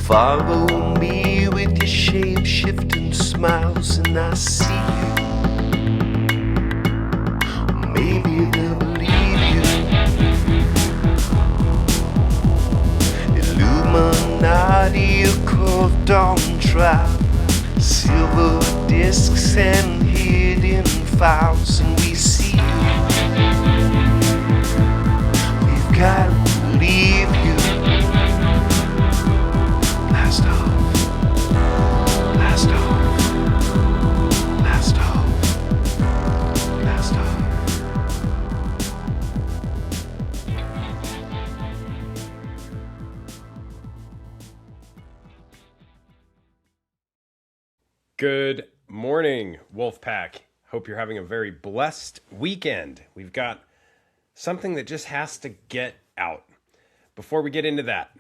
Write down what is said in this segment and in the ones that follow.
Follow me with your shape-shifting smiles and I see you. Maybe they'll believe you. Illuminati, a curved dawn trial, silver discs and hidden files, and we see you. We've got to believe you. Blast off. Blast off. Blast off. Blast off. Good morning, Wolfpack. Hope you're having a very blessed weekend. We've got something that just has to get out. Before we get into that,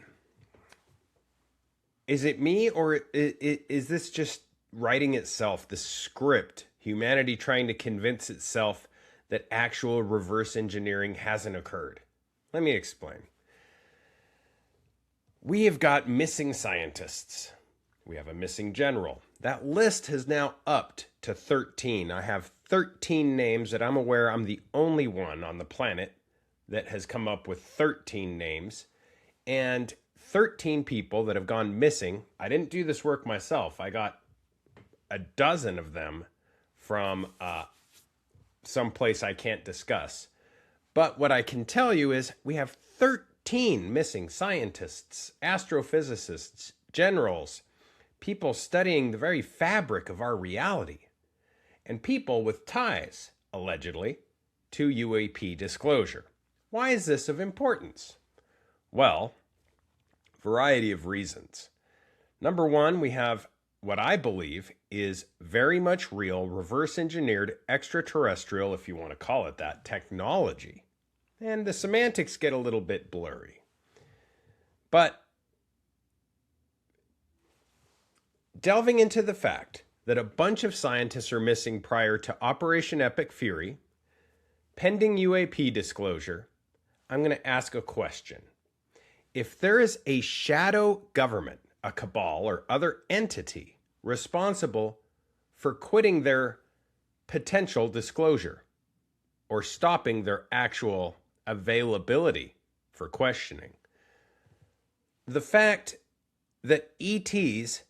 is it me or is this just writing itself, the script, humanity trying to convince itself that actual reverse engineering hasn't occurred? Let me explain. We have got missing scientists. We have a missing general. That list has now upped to 13. I have 13 names that I'm aware I'm the only one on the planet that has come up with 13 names. And 13 people that have gone missing. I didn't do this work myself. I got a dozen of them from someplace I can't discuss. But what I can tell you is we have 13 missing scientists, astrophysicists, generals, people studying the very fabric of our reality, and people with ties, allegedly, to UAP disclosure. Why is this of importance? Well, variety of reasons. Number one, we have what I believe is very much real, reverse engineered, extraterrestrial, if you want to call it that, technology. And the semantics get a little bit blurry. But delving into the fact that a bunch of scientists are missing prior to Operation Epic Fury, pending UAP disclosure, I'm going to ask a question. If there is a shadow government, a cabal or other entity responsible for quitting their potential disclosure or stopping their actual availability for questioning, the fact that ETs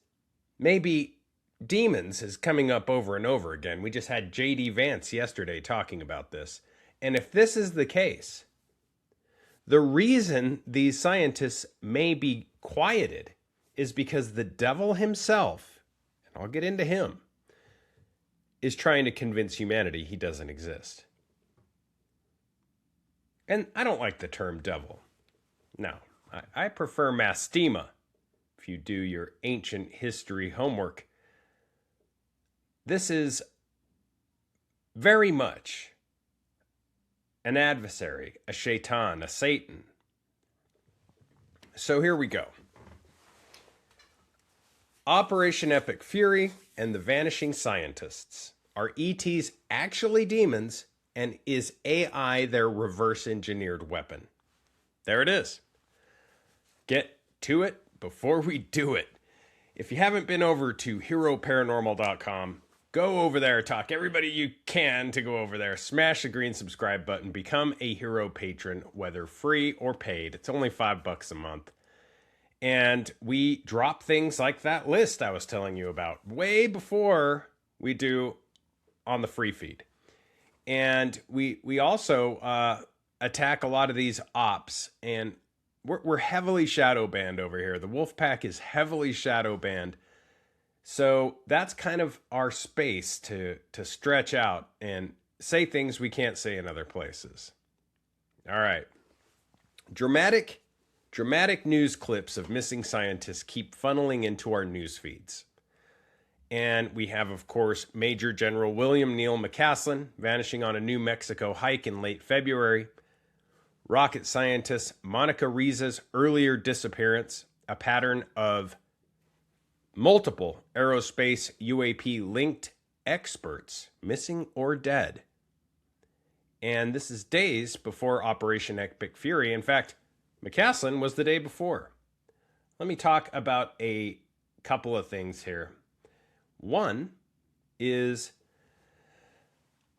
may be demons is coming up over and over again. We just had J.D. Vance yesterday talking about this. And if this is the case, the reason these scientists may be quieted is because the devil himself, and I'll get into him, is trying to convince humanity he doesn't exist. And I don't like the term devil. No, I prefer mastema. If you do your ancient history homework, this is very much an adversary, a shaitan, a Satan. So here we go. Operation Epic Fury and the Vanishing Scientists. Are ETs actually demons, and is AI their reverse engineered weapon? There it is. Get to it before we do it. If you haven't been over to heroparanormal.com, go over there, talk everybody you can to go over there, smash the green subscribe button, become a Hero patron, whether free or paid. It's only $5 a month. And we drop things like that list I was telling you about way before we do on the free feed. And we also attack a lot of these ops, and we're heavily shadow banned over here. The Wolfpack is heavily shadow banned. So that's kind of our space to stretch out and say things we can't say in other places. All right. Dramatic news clips of missing scientists keep funneling into our news feeds. And we have, of course, Major General William Neil McCaslin vanishing on a New Mexico hike in late February. Rocket scientist Monica Riza's earlier disappearance, a pattern of multiple aerospace UAP-linked experts missing or dead. And this is days before Operation Epic Fury. In fact, McCaslin was the day before. let me talk about a couple of things here. One is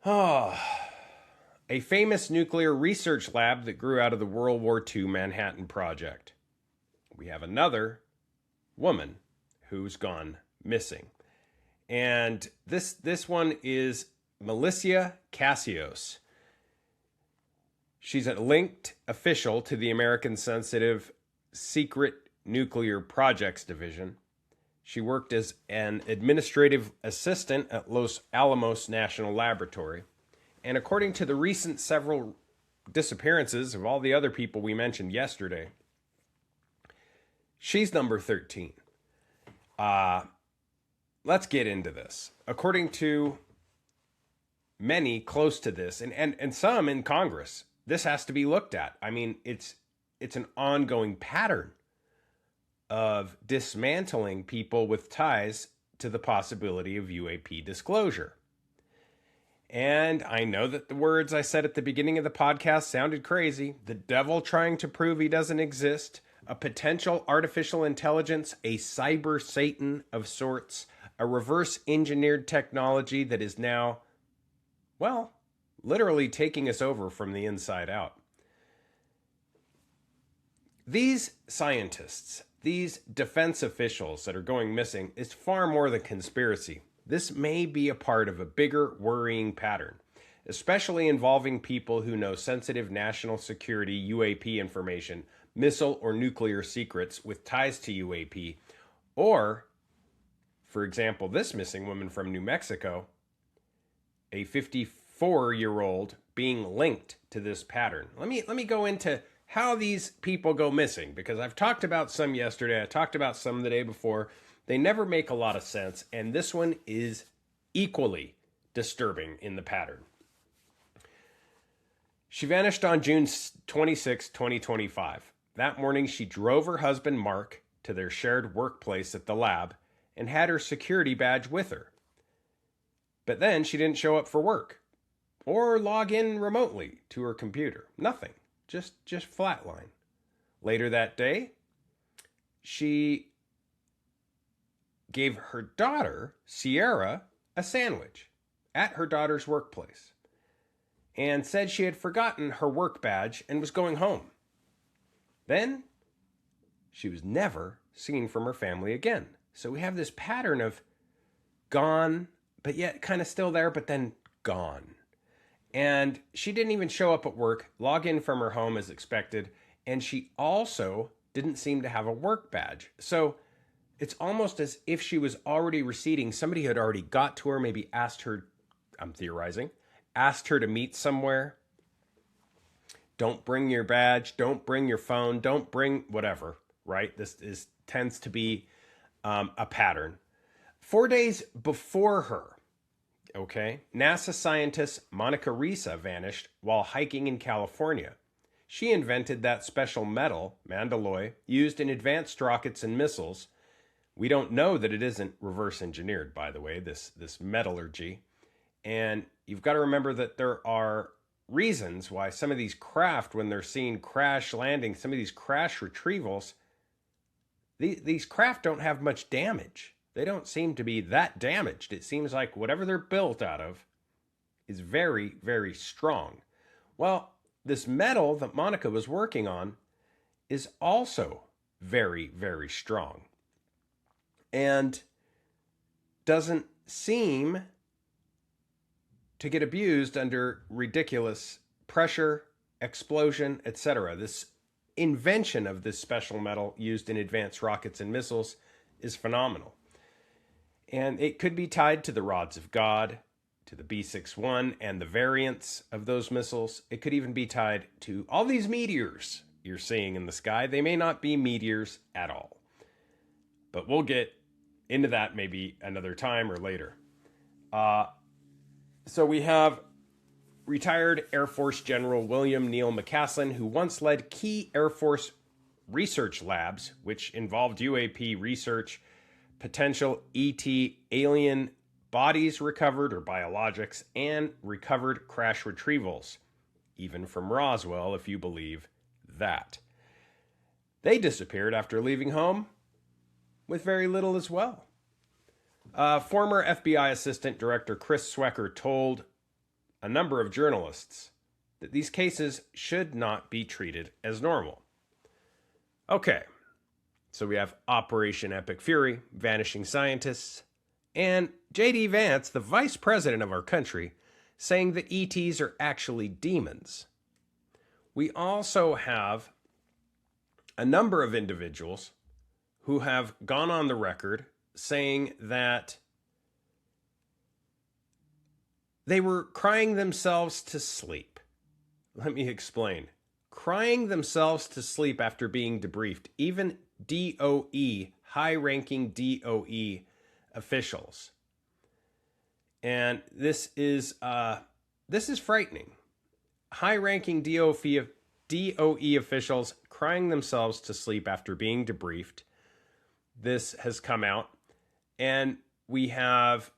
a famous nuclear research lab that grew out of the World War II Manhattan Project. We have another woman who's gone missing. And this one is Melania Cassios. She's a linked official to the American Sensitive Secret Nuclear Projects Division. She worked as an administrative assistant at Los Alamos National Laboratory. And according to the recent several disappearances of all the other people we mentioned yesterday, she's number 13. Let's get into this. According to many close to this, and some in Congress, this has to be looked at. I mean, it's an ongoing pattern of dismantling people with ties to the possibility of UAP disclosure. And I know that the words I said at the beginning of the podcast sounded crazy. The devil trying to prove he doesn't exist, a potential artificial intelligence, a cyber Satan of sorts, a reverse engineered technology that is now, well, literally taking us over from the inside out. These scientists, these defense officials that are going missing, is far more than conspiracy. This may be a part of a bigger worrying pattern, especially involving people who know sensitive national security UAP information, missile or nuclear secrets with ties to UAP, or, for example, this missing woman from New Mexico, a 54-year-old being linked to this pattern. Let me go into how these people go missing, because I've talked about some yesterday, I talked about some the day before. They never make a lot of sense, and this one is equally disturbing in the pattern. She vanished on June 26, 2025. That morning, she drove her husband, Mark, to their shared workplace at the lab and had her security badge with her. But then she didn't show up for work or log in remotely to her computer. Nothing. Just flatline. Later that day, she gave her daughter, Sierra, a sandwich at her daughter's workplace and said she had forgotten her work badge and was going home. Then she was never seen from her family again. So we have this pattern of gone, but yet kind of still there, but then gone. And she didn't even show up at work, log in from her home as expected, and she also didn't seem to have a work badge. So it's almost as if she was already receding. Somebody had already got to her, maybe asked her, I'm theorizing, asked her to meet somewhere. Don't bring your badge, don't bring your phone, don't bring whatever, right? This tends to be a pattern. 4 days before her, okay, NASA scientist Monica Risa vanished while hiking in California. She invented that special metal, mandalloy, used in advanced rockets and missiles. We don't know that it isn't reverse engineered, by the way, this metallurgy. And you've got to remember that there are reasons why some of these craft, when they're seen crash landing, some of these crash retrievals, these craft don't have much damage. They don't seem to be that damaged. It seems like whatever they're built out of is very, very strong. Well, this metal that Monica was working on is also very, very strong and doesn't seem to get abused under ridiculous pressure, explosion, etc. This invention of this special metal used in advanced rockets and missiles is phenomenal. And it could be tied to the rods of God, to the B-61 and the variants of those missiles. It could even be tied to all these meteors you're seeing in the sky. They may not be meteors at all. But we'll get into that maybe another time or later. So we have retired Air Force General William Neal McCaslin, who once led key Air Force research labs, which involved UAP research, potential ET alien bodies recovered or biologics, and recovered crash retrievals, even from Roswell, if you believe that. They disappeared after leaving home with very little as well. Former FBI Assistant Director Chris Swecker told a number of journalists that these cases should not be treated as normal. Okay, so we have Operation Epic Fury, Vanishing Scientists, and J.D. Vance, the vice president of our country, saying that ETs are actually demons. We also have a number of individuals who have gone on the record saying that they were crying themselves to sleep. Let me explain. Crying themselves to sleep after being debriefed. Even DOE, high-ranking DOE officials. And this is frightening. High-ranking DOE officials crying themselves to sleep after being debriefed. This has come out. And we have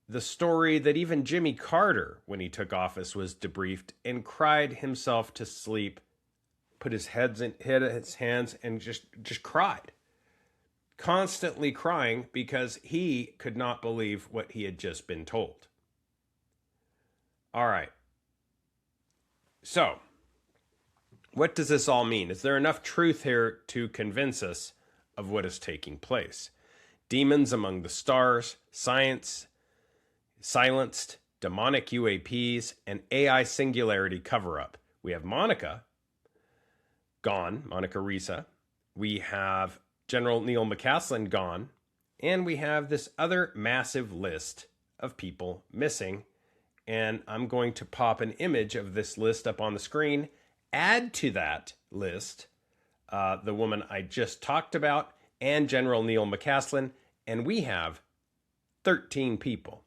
the story that even Jimmy Carter, when he took office, was debriefed and cried himself to sleep, put his head in his hands, and just cried. Constantly crying because he could not believe what he had just been told. All right. So, what does this all mean? Is there enough truth here to convince us of what is taking place? Demons among the stars, science, silenced, demonic UAPs, and AI singularity cover-up. We have Monica gone, Monica Risa. We have General Neil McCaslin gone. And we have this other massive list of people missing. And I'm going to pop an image of this list up on the screen. Add to that list the woman I just talked about and General Neil McCaslin. And we have 13 people.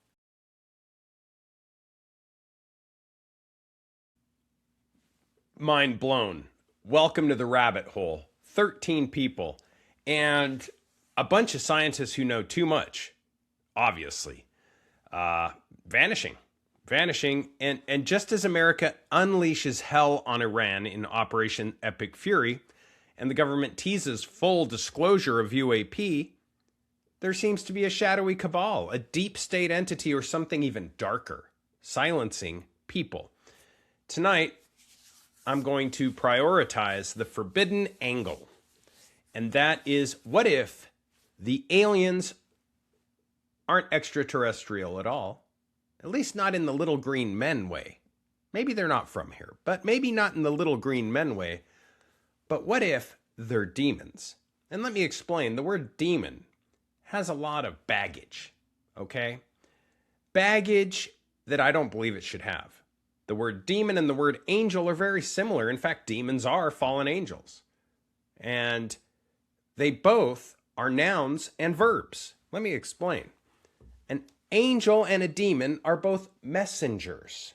Mind blown. Welcome to the rabbit hole. 13 people. And a bunch of scientists who know too much, obviously. Vanishing. And just as America unleashes hell on Iran in Operation Epic Fury, and the government teases full disclosure of UAP, there seems to be a shadowy cabal, a deep state entity, or something even darker, silencing people. Tonight, I'm going to prioritize the forbidden angle. And that is, what if the aliens aren't extraterrestrial at all? At least not in the little green men way. Maybe they're not from here, but maybe not in the little green men way. But what if they're demons? And let me explain. The word demon has a lot of baggage, okay? Baggage that I don't believe it should have. The word demon and the word angel are very similar. In fact, demons are fallen angels. And they both are nouns and verbs. Let me explain. An angel and a demon are both messengers.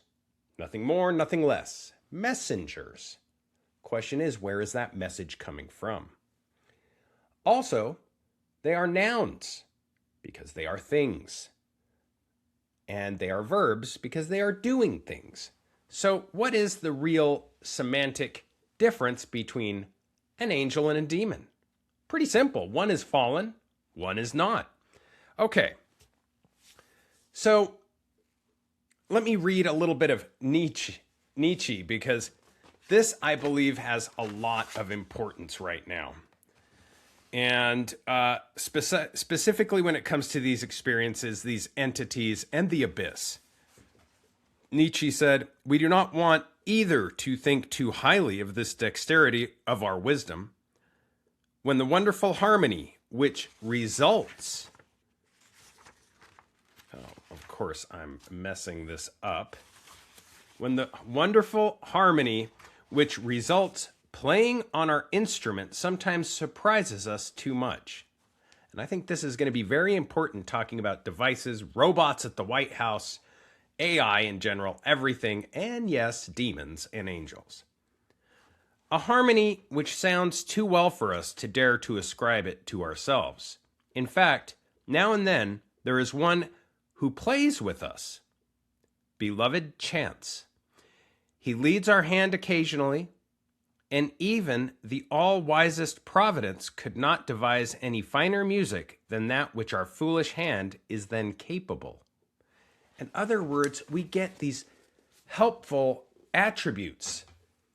Nothing more, nothing less. Messengers. Question is, where is that message coming from? Also, they are nouns because they are things. And they are verbs because they are doing things. So what is the real semantic difference between an angel and a demon? Pretty simple. One is fallen, one is not. Okay. So let me read a little bit of Nietzsche, because this, I believe, has a lot of importance right now. And specifically when it comes to these experiences, these entities, and the abyss. Nietzsche said, "We do not want either to think too highly of this dexterity of our wisdom, when the wonderful harmony which results..." Oh, of course, I'm messing this up. When the wonderful harmony which results playing on our instrument sometimes surprises us too much. And I think this is going to be very important, talking about devices, robots at the White House, AI in general, everything, and yes, demons and angels. A harmony which sounds too well for us to dare to ascribe it to ourselves. In fact, now and then, there is one who plays with us. Beloved Chance. He leads our hand occasionally, And even the all-wisest providence could not devise any finer music than that which our foolish hand is then capable. In other words, we get these helpful attributes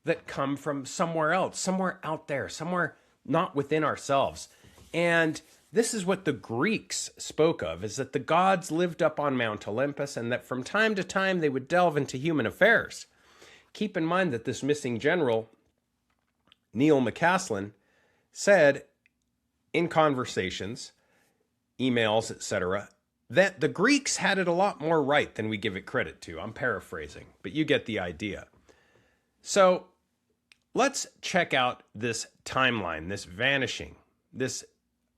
that come from somewhere else, somewhere out there, somewhere not within ourselves. And this is what the Greeks spoke of, is that the gods lived up on Mount Olympus and that from time to time they would delve into human affairs. Keep in mind that this missing general, Neil McCaslin, said in conversations, emails, etc., that the Greeks had it a lot more right than we give it credit to. I'm paraphrasing, but you get the idea. So let's check out this timeline, this vanishing, this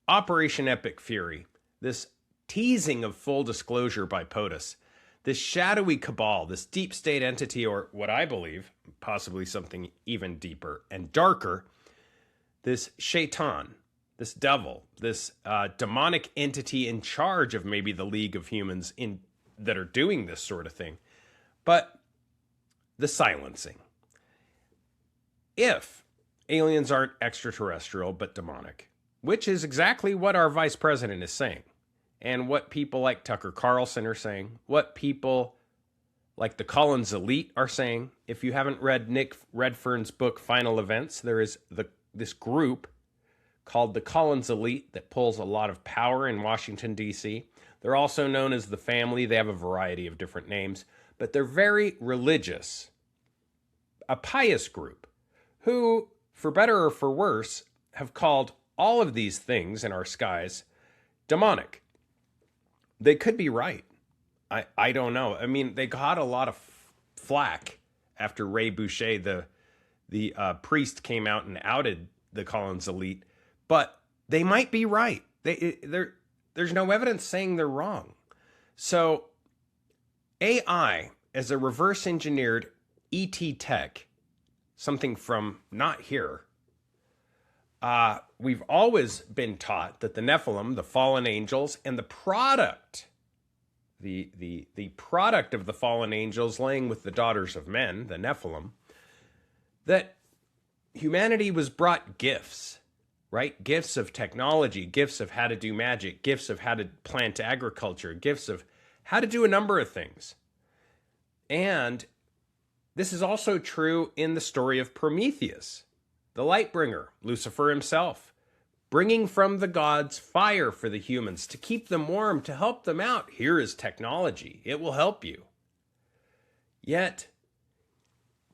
Operation Epic Fury, this teasing of full disclosure by POTUS, this shadowy cabal, this deep state entity, or what I believe, possibly something even deeper and darker, this shaitan, this devil, this demonic entity in charge of maybe the League of Humans that are doing this sort of thing. But the silencing. If aliens aren't extraterrestrial but demonic, which is exactly what our vice president is saying, and what people like Tucker Carlson are saying, what people like the Collins elite are saying. If you haven't read Nick Redfern's book, Final Events, there is this group called the Collins elite that pulls a lot of power in Washington, D.C. They're also known as the family. They have a variety of different names, but they're very religious, a pious group who, for better or for worse, have called all of these things in our skies demonic. They could be right. I don't know. I mean, they got a lot of flack after Ray Boucher, the priest, came out and outed the Collins elite, but they might be right. There's no evidence saying they're wrong. So AI as a reverse engineered ET tech, something from not here. We've always been taught that the Nephilim, the fallen angels, and the product, the product of the fallen angels laying with the daughters of men, the Nephilim, that humanity was brought gifts, right? Gifts of technology, gifts of how to do magic, gifts of how to plant agriculture, gifts of how to do a number of things. And this is also true in the story of Prometheus, the light bringer, Lucifer himself, bringing from the gods fire for the humans to keep them warm, to help them out. Here is technology. It will help you. Yet,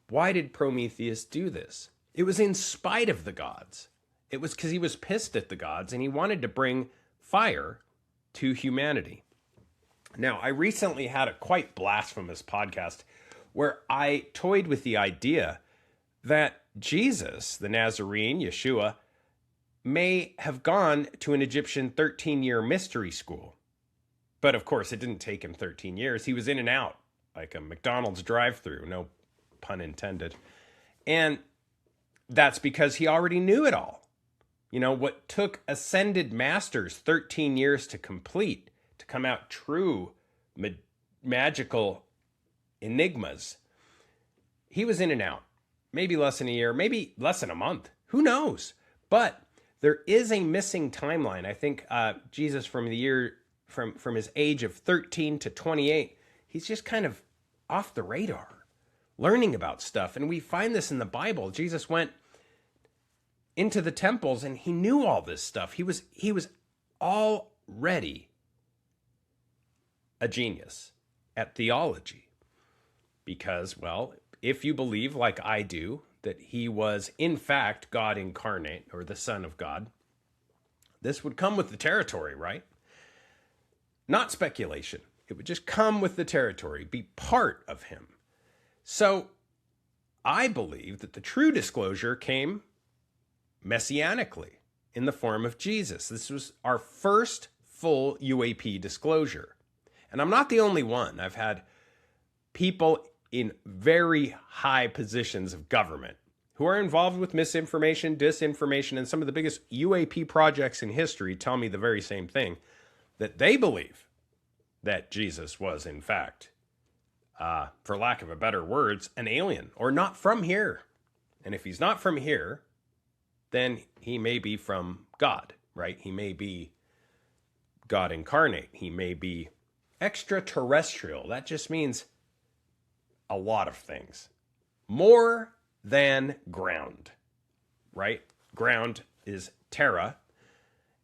why did Prometheus do this? It was in spite of the gods. It was because he was pissed at the gods and he wanted to bring fire to humanity. Now, I recently had a quite blasphemous podcast where I toyed with the idea that Jesus, the Nazarene, Yeshua, may have gone to an Egyptian 13-year mystery school. But of course, it didn't take him 13 years. He was in and out, like a McDonald's drive-thru, no pun intended. And that's because he already knew it all. You know, what took ascended masters 13 years to complete, to come out true magical enigmas, he was in and out. Maybe less than a year, maybe less than a month. Who knows? But there is a missing timeline. I think Jesus, from his age of 13 to 28, he's just kind of off the radar, learning about stuff. And we find this in the Bible. Jesus went into the temples and he knew all this stuff. He was already a genius at theology because, well, if you believe, like I do, that he was in fact God incarnate or the Son of God, this would come with the territory, right? Not speculation. It would just come with the territory, be part of him. So I believe that the true disclosure came messianically in the form of Jesus. This was our first full UAP disclosure. And I'm not the only one. I've had people in very high positions of government who are involved with misinformation, disinformation, and some of the biggest UAP projects in history tell me the very same thing, that they believe that Jesus was, in fact, for lack of a better words, an alien or not from here. And if he's not from here, then he may be from God, right? He may be God incarnate. He may be extraterrestrial. That just means a lot of things. More than ground, right? Ground is terra.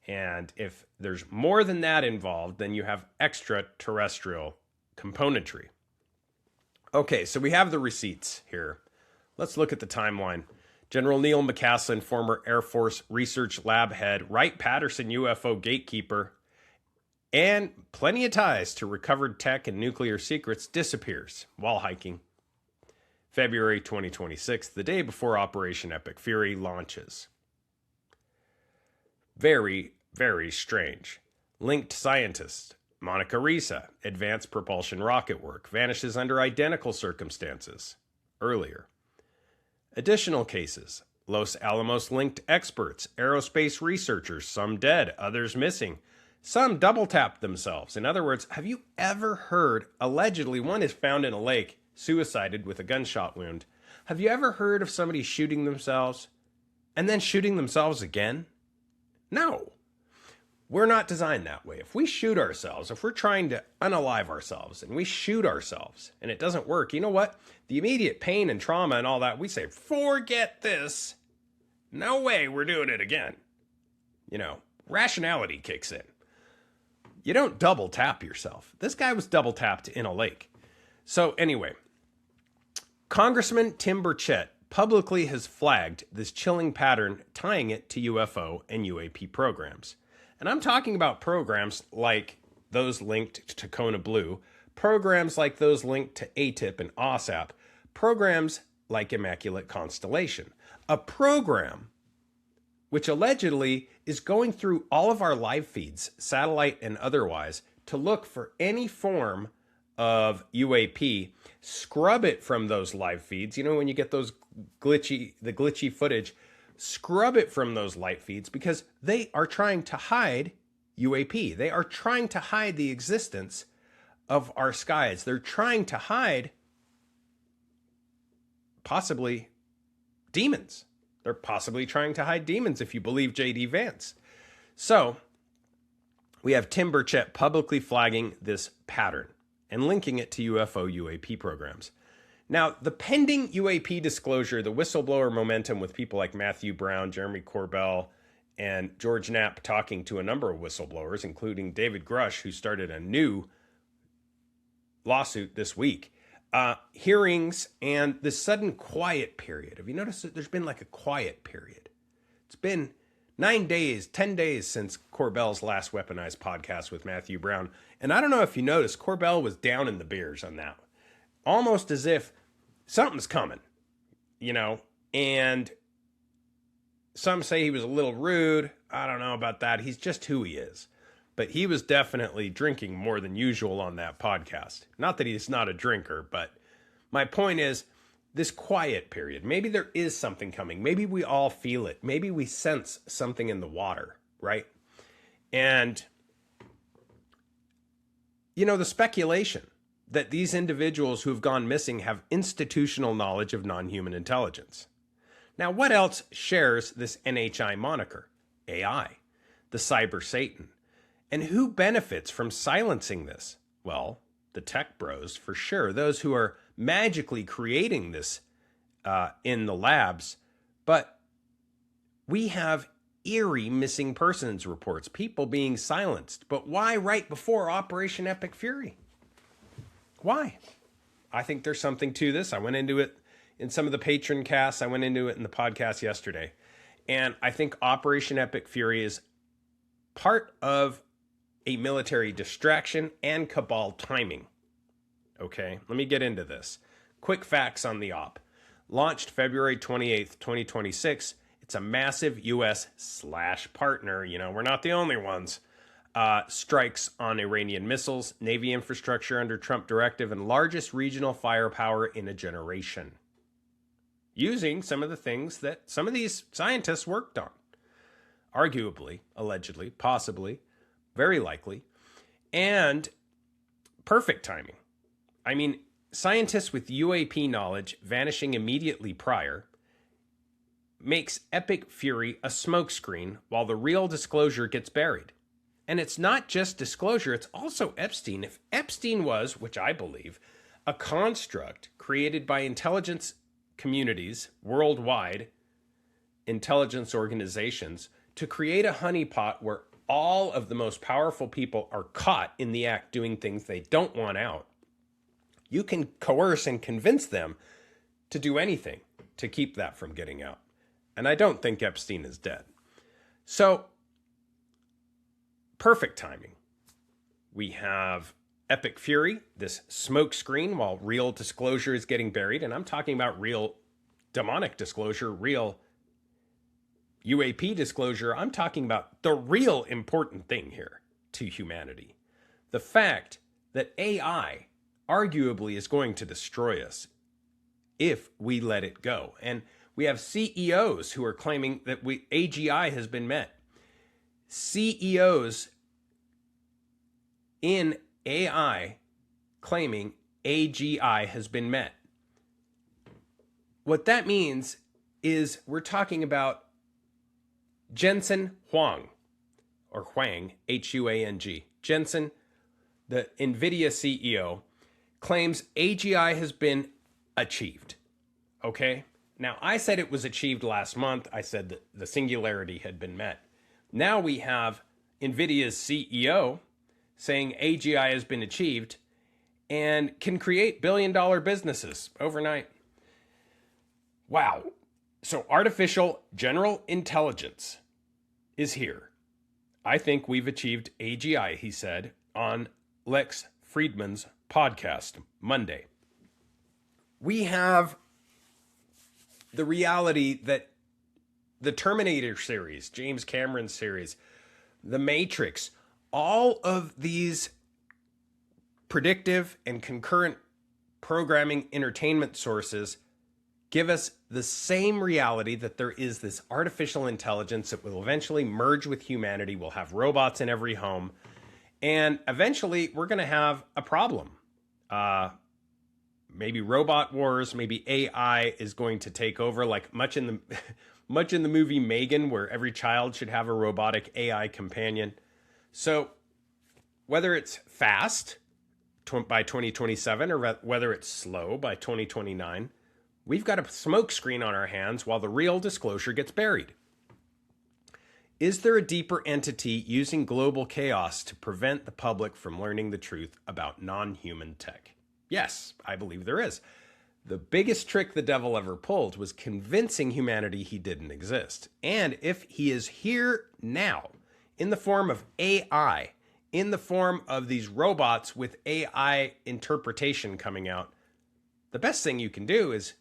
And if there's more than that involved, then you have extraterrestrial componentry. Okay, so we have the receipts here. Let's look at the timeline. General Neil McCaslin, former Air Force Research Lab head, Wright-Patterson UFO gatekeeper, and plenty of ties to recovered tech and nuclear secrets, disappears while hiking. February 2026, the day before Operation Epic Fury launches. Very, very strange. Linked scientist Monica Risa, advanced propulsion rocket work, vanishes under identical circumstances earlier. Additional cases. Los Alamos linked experts, aerospace researchers, some dead, others missing. Some double tapped themselves. In other words, have you ever heard, allegedly one is found in a lake, suicided with a gunshot wound. Have you ever heard of somebody shooting themselves and then shooting themselves again? No. We're not designed that way. If we shoot ourselves, if we're trying to unalive ourselves and we shoot ourselves and it doesn't work, you know what? The immediate pain and trauma and all that, we say, forget this. No way we're doing it again. You know, rationality kicks in. You don't double tap yourself. This guy was double tapped in a lake. So anyway, Congressman Tim Burchett publicly has flagged this chilling pattern, tying it to UFO and UAP programs. And I'm talking about programs like those linked to Kona Blue, programs like those linked to ATIP and OSAP, programs like Immaculate Constellation, a program which allegedly is going through all of our live feeds, satellite and otherwise, to look for any form of UAP, scrub it from those live feeds. You know, when you get those glitchy footage, scrub it from those light feeds because they are trying to hide UAP. They are trying to hide the existence of our skies. They're trying to hide possibly demons. They're possibly trying to hide demons if you believe J.D. Vance. So we have Tim Burchett publicly flagging this pattern and linking it to UFO UAP programs. Now, the pending UAP disclosure, the whistleblower momentum with people like Matthew Brown, Jeremy Corbell, and George Knapp talking to a number of whistleblowers, including David Grush, who started a new lawsuit this week. Hearings and the sudden quiet period. Have you noticed that there's been like a quiet period? It's been 9 days, 10 days since Corbell's last weaponized podcast with Matthew Brown. And I don't know if you noticed, Corbell was down in the beers on that. Almost as if something's coming, you know, and some say he was a little rude. I don't know about that. He's just who he is. But he was definitely drinking more than usual on that podcast. Not that he's not a drinker, but my point is this quiet period. Maybe there is something coming. Maybe we all feel it. Maybe we sense something in the water, right? And, you know, the speculation that these individuals who have gone missing have institutional knowledge of non-human intelligence. Now, what else shares this NHI moniker? AI, the cyber Satan. And who benefits from silencing this? Well, the tech bros, for sure. Those who are magically creating this in the labs. But we have eerie missing persons reports, people being silenced. But why right before Operation Epic Fury? Why? I think there's something to this. I went into it in some of the patron casts. I went into it in the podcast yesterday. And I think Operation Epic Fury is part of a military distraction and Cabal timing. Okay, let me get into this. Quick facts on the op. Launched February 28th, 2026. It's a massive U.S./partner. You know, we're not the only ones. Strikes on Iranian missiles, Navy infrastructure under Trump directive, and largest regional firepower in a generation. Using some of the things that some of these scientists worked on. Arguably, allegedly, possibly, very likely, and perfect timing. I mean, scientists with UAP knowledge vanishing immediately prior, makes epic fury a smokescreen while the real disclosure gets buried. And it's not just disclosure, it's also Epstein. If Epstein was, which I believe, a construct created by intelligence communities worldwide, intelligence organizations, to create a honeypot where all of the most powerful people are caught in the act doing things they don't want out, you can coerce and convince them to do anything to keep that from getting out. And I don't think Epstein is dead. So, perfect timing. We have epic fury, this smokescreen, while real disclosure is getting buried. And I'm talking about real demonic disclosure, real UAP disclosure. I'm talking about the real important thing here to humanity. The fact that AI arguably is going to destroy us if we let it go. And we have CEOs who are claiming that AGI has been met. CEOs in AI claiming AGI has been met. What that means is we're talking about Jensen Huang, or Huang, Huang. Jensen, the NVIDIA CEO, claims AGI has been achieved. Okay? Now, I said it was achieved last month. I said that the singularity had been met. Now we have NVIDIA's CEO saying AGI has been achieved and can create billion-dollar businesses overnight. Wow. So artificial general intelligence is here. I think we've achieved AGI, he said on Lex Friedman's podcast Monday. We have the reality that the Terminator series, James Cameron's series, The Matrix, all of these predictive and concurrent programming entertainment sources give us the same reality that there is this artificial intelligence that will eventually merge with humanity. We'll have robots in every home. And eventually we're going to have a problem. Maybe robot wars, maybe AI is going to take over, like much in the movie Megan, where every child should have a robotic AI companion. So whether it's fast by 2027 or whether it's slow by 2029, we've got a smokescreen on our hands while the real disclosure gets buried. Is there a deeper entity using global chaos to prevent the public from learning the truth about non-human tech? Yes, I believe there is. The biggest trick the devil ever pulled was convincing humanity he didn't exist. And if he is here now, in the form of AI, in the form of these robots with AI interpretation coming out, the best thing you can do is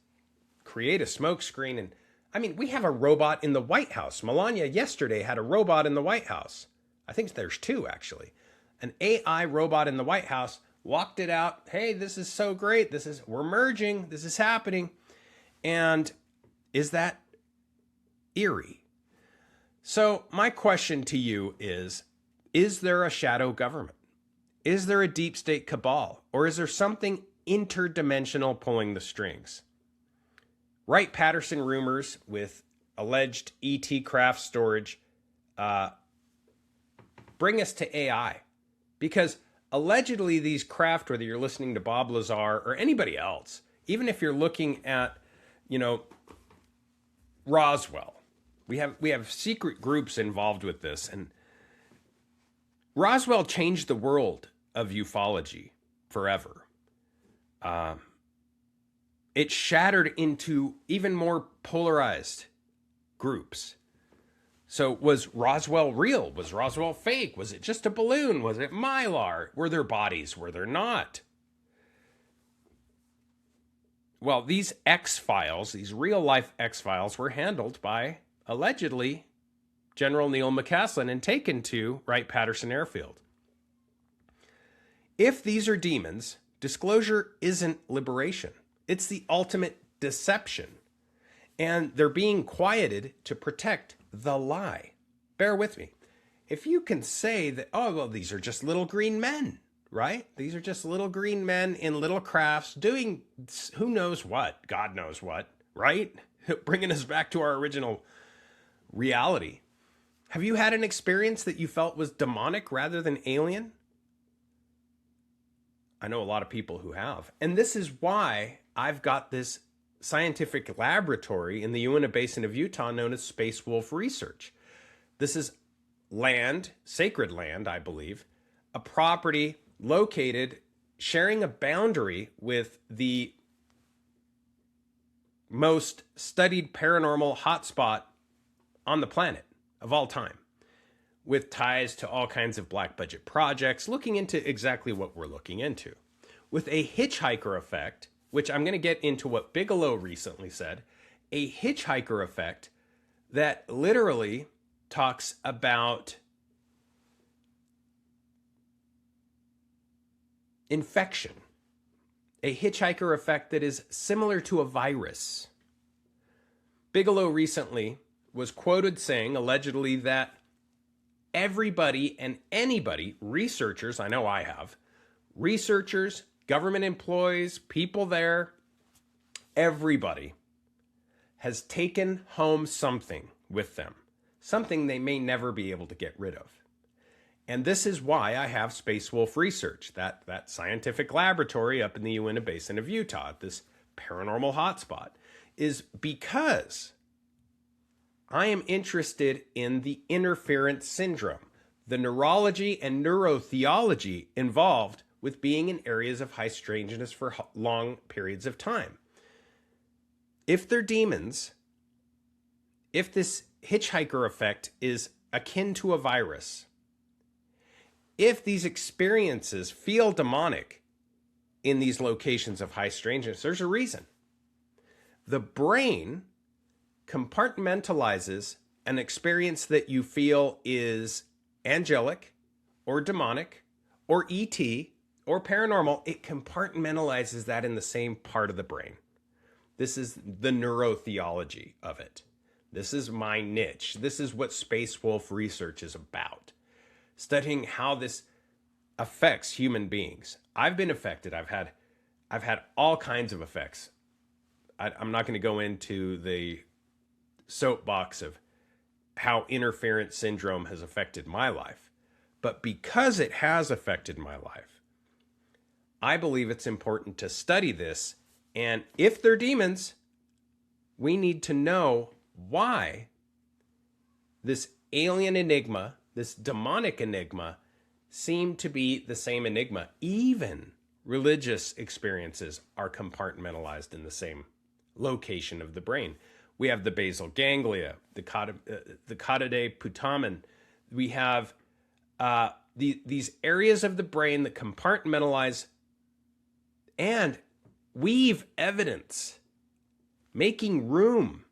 create a smokescreen. And I mean, we have a robot in the White House. Melania yesterday had a robot in the White House. I think there's two, actually. An AI robot in the White House, walked it out. Hey, this is so great. We're merging. This is happening. And is that eerie? So my question to you is there a shadow government? Is there a deep state cabal? Or is there something interdimensional pulling the strings? Wright-Patterson rumors with alleged ET craft storage bring us to AI. Because allegedly these craft, whether you're listening to Bob Lazar or anybody else, even if you're looking at, Roswell, we have secret groups involved with this, and Roswell changed the world of ufology forever. It shattered into even more polarized groups. So was Roswell real? Was Roswell fake? Was it just a balloon? Was it Mylar? Were there bodies? Were there not? Well, these X-Files, these real-life X-Files, were handled by, allegedly, General Neil McCaslin and taken to Wright-Patterson Airfield. If these are demons, disclosure isn't liberation. It's the ultimate deception. And they're being quieted to protect the lie. Bear with me. If you can say that, oh, well, these are just little green men, right? These are just little green men in little crafts doing who knows what, God knows what, right? Bringing us back to our original reality. Have you had an experience that you felt was demonic rather than alien? I know a lot of people who have. And this is why I've got this scientific laboratory in the Uinta Basin of Utah known as Space Wolf Research. This is land, sacred land, I believe, a property located, sharing a boundary with the most studied paranormal hotspot on the planet of all time, with ties to all kinds of black budget projects, looking into exactly what we're looking into. With a hitchhiker effect, which I'm going to get into what Bigelow recently said, a hitchhiker effect that literally talks about infection. A hitchhiker effect that is similar to a virus. Bigelow recently was quoted saying, allegedly, that everybody and anybody, researchers, I know I have, researchers, government employees, people there, everybody has taken home something with them, something they may never be able to get rid of. And this is why I have Space Wolf Research, that scientific laboratory up in the Uinta Basin of Utah, this paranormal hotspot, is because I am interested in the interference syndrome, the neurology and neurotheology involved with being in areas of high strangeness for long periods of time. If they're demons, if this hitchhiker effect is akin to a virus, if these experiences feel demonic in these locations of high strangeness, there's a reason. The brain compartmentalizes an experience that you feel is angelic or demonic or ET or paranormal. It compartmentalizes that in the same part of the brain. This is the neurotheology of it. This is my niche. This is what Space Wolf Research is about. Studying how this affects human beings. I've been affected. I've had all kinds of effects. I'm not going to go into the soapbox of how interference syndrome has affected my life. But because it has affected my life, I believe it's important to study this. And if they're demons, we need to know why this alien enigma, this demonic enigma, seem to be the same enigma. Even religious experiences are compartmentalized in the same location of the brain. We have the basal ganglia, the caudae putamen. We have these areas of the brain that compartmentalize and weave evidence, making room,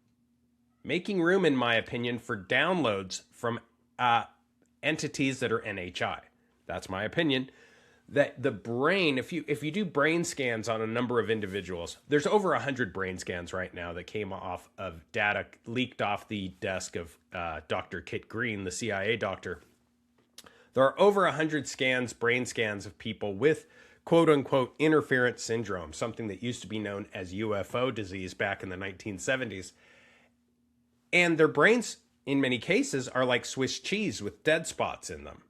in my opinion, for downloads from entities that are NHI. That's my opinion. That the brain, if you do brain scans on a number of individuals, there's over 100 brain scans right now that came off of data leaked off the desk of Dr. Kit Green, the CIA doctor. There are over 100 brain scans of people with quote-unquote interference syndrome, something that used to be known as UFO disease back in the 1970s. And their brains, in many cases, are like Swiss cheese with dead spots in them.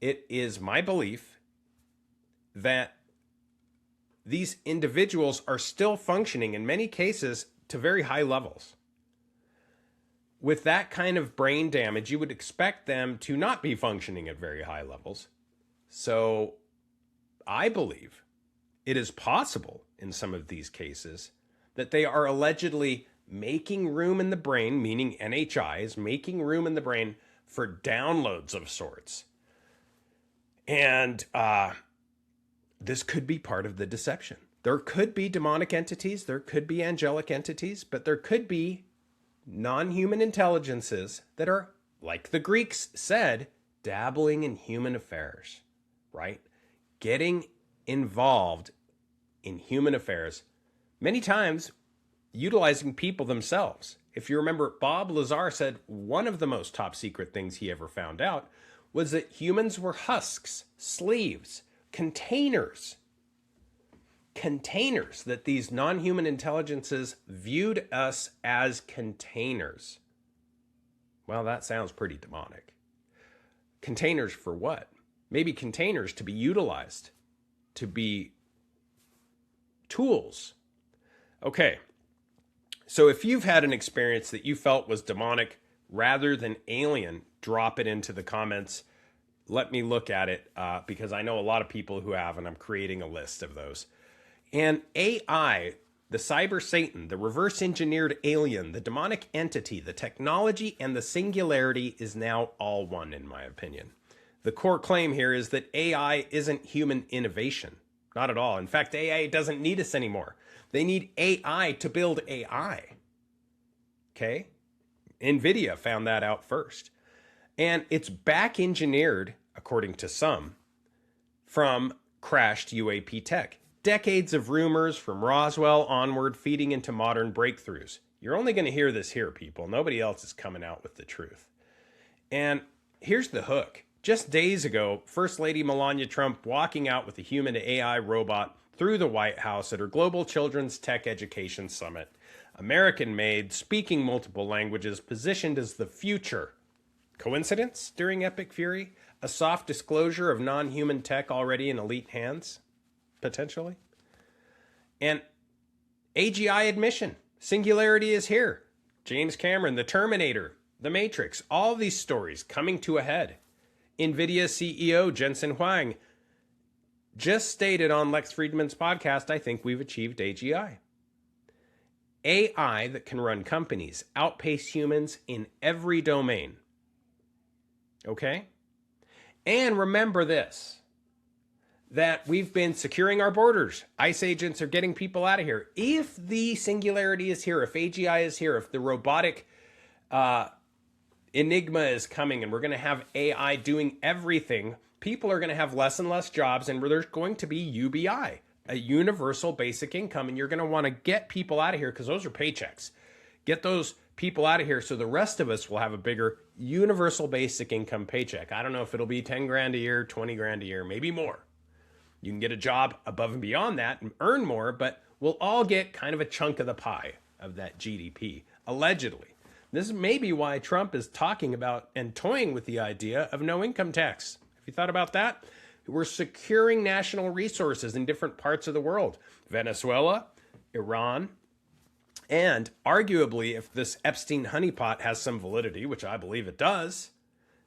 It is my belief that these individuals are still functioning, in many cases, to very high levels. With that kind of brain damage, you would expect them to not be functioning at very high levels. So I believe it is possible in some of these cases that they are allegedly making room in the brain, meaning NHI is making room in the brain for downloads of sorts. And this could be part of the deception. There could be demonic entities, there could be angelic entities, but there could be non-human intelligences that are, like the Greeks said, dabbling in human affairs, right? Getting involved in human affairs, many times utilizing people themselves. If you remember, Bob Lazar said one of the most top secret things he ever found out was that humans were husks, sleeves, containers containers, that these non-human intelligences viewed us as containers. Well, that sounds pretty demonic. Containers for what? Maybe containers to be utilized, to be tools. Okay, so if you've had an experience that you felt was demonic rather than alien, drop it into the comments. Let me look at it because I know a lot of people who have, and I'm creating a list of those. And AI, the cyber Satan, the reverse engineered alien, the demonic entity, the technology, and the singularity is now all one, in my opinion. The core claim here is that AI isn't human innovation. Not at all. In fact, AI doesn't need us anymore. They need AI to build AI. Okay? NVIDIA found that out first. And it's back engineered, according to some, from crashed UAP tech. Decades of rumors from Roswell onward feeding into modern breakthroughs. You're only going to hear this here, people. Nobody else is coming out with the truth. And here's the hook. Just days ago, First Lady Melania Trump walking out with a human AI robot through the White House at her Global Children's Tech Education Summit. American-made, speaking multiple languages, positioned as the future. Coincidence during Epic Fury? A soft disclosure of non-human tech already in elite hands? Potentially. And AGI admission. Singularity is here. James Cameron, The Terminator, The Matrix, all these stories coming to a head. NVIDIA CEO Jensen Huang just stated on Lex Friedman's podcast, I think we've achieved AGI. AI that can run companies, outpace humans in every domain. Okay? And remember this, that we've been securing our borders. ICE agents are getting people out of here. If the singularity is here, if AGI is here, if the robotic enigma is coming and we're going to have AI doing everything, people are going to have less and less jobs, and there's going to be UBI, a universal basic income, and you're going to want to get people out of here because those are paychecks. Get those people out of here so the rest of us will have a bigger universal basic income paycheck. I don't know if it'll be 10 grand a year, 20 grand a year, maybe more. You can get a job above and beyond that and earn more, but we'll all get kind of a chunk of the pie of that GDP, allegedly. This is maybe why Trump is talking about and toying with the idea of no income tax. Have you thought about that? We're securing national resources in different parts of the world. Venezuela, Iran, and arguably, if this Epstein honeypot has some validity, which I believe it does,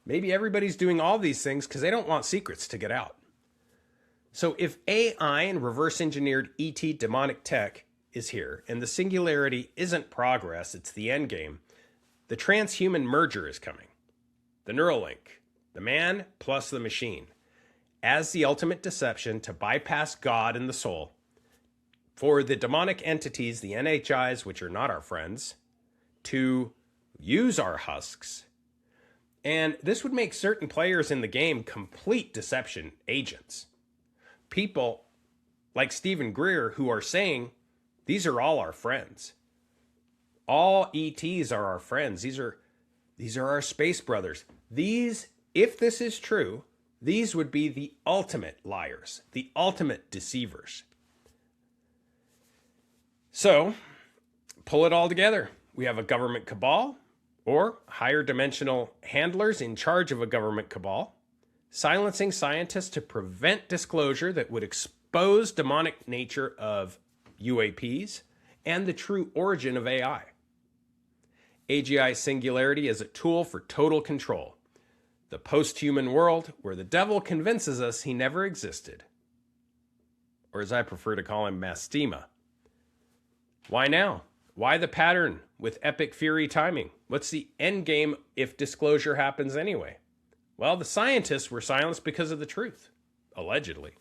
maybe everybody's doing all these things because they don't want secrets to get out. So if AI and reverse engineered ET demonic tech is here, and the singularity isn't progress, it's the end game, the transhuman merger is coming. The Neuralink, the man plus the machine, as the ultimate deception to bypass God and the soul, for the demonic entities, the NHIs, which are not our friends, to use our husks. And this would make certain players in the game complete deception agents. People like Stephen Greer who are saying, these are all our friends. All ETs are our friends. These are our space brothers. These, if this is true, these would be the ultimate liars, the ultimate deceivers. So, pull it all together. We have a government cabal, or higher dimensional handlers in charge of a government cabal, silencing scientists to prevent disclosure that would expose demonic nature of UAPs and the true origin of AI. AGI singularity is a tool for total control. The post-human world where the devil convinces us he never existed. Or as I prefer to call him, mastema. Why now? Why the pattern with epic fury timing? What's the end game if disclosure happens anyway? Well, the scientists were silenced because of the truth, allegedly.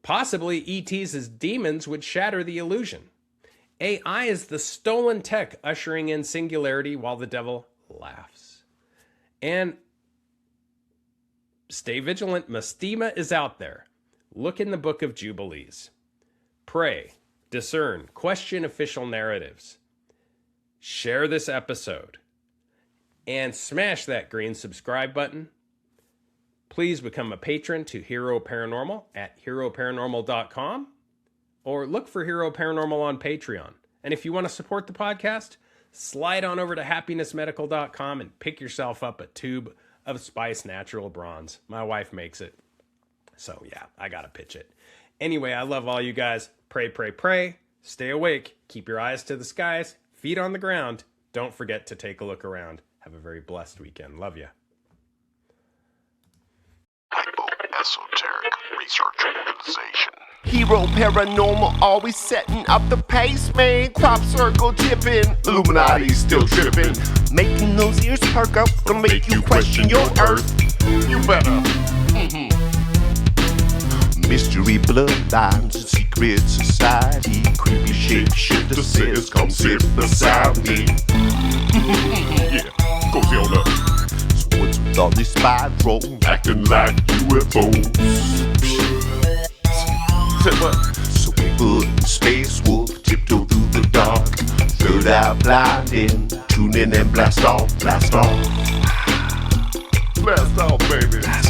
Possibly ETs as demons would shatter the illusion. AI is the stolen tech ushering in singularity while the devil laughs. And stay vigilant, mastema is out there. Look in the book of Jubilees. Pray, discern, question official narratives. Share this episode. And smash that green subscribe button. Please become a patron to Hero Paranormal at heroparanormal.com. or look for Hero Paranormal on Patreon. And if you want to support the podcast, slide on over to happinessmedical.com and pick yourself up a tube of Spice Natural Bronze. My wife makes it. So yeah, I gotta pitch it. Anyway, I love all you guys. Pray, pray, pray. Stay awake. Keep your eyes to the skies. Feet on the ground. Don't forget to take a look around. Have a very blessed weekend. Love ya. Esoteric Research Organization. Hero Paranormal always setting up the pace, man. Crop circle tipping, Illuminati still tripping. Making those ears perk up, gonna make you question your earth. You better. Mystery bloodlines and secret society. Creepy shapeshifter says, come sit beside me. Yeah, go see on up. So what's with all this spiral? Acting like UFOs. Say what? So people in space wolf tiptoe through the dark. Third eye blinding, tune in and blast off, blast off. Blast off, baby.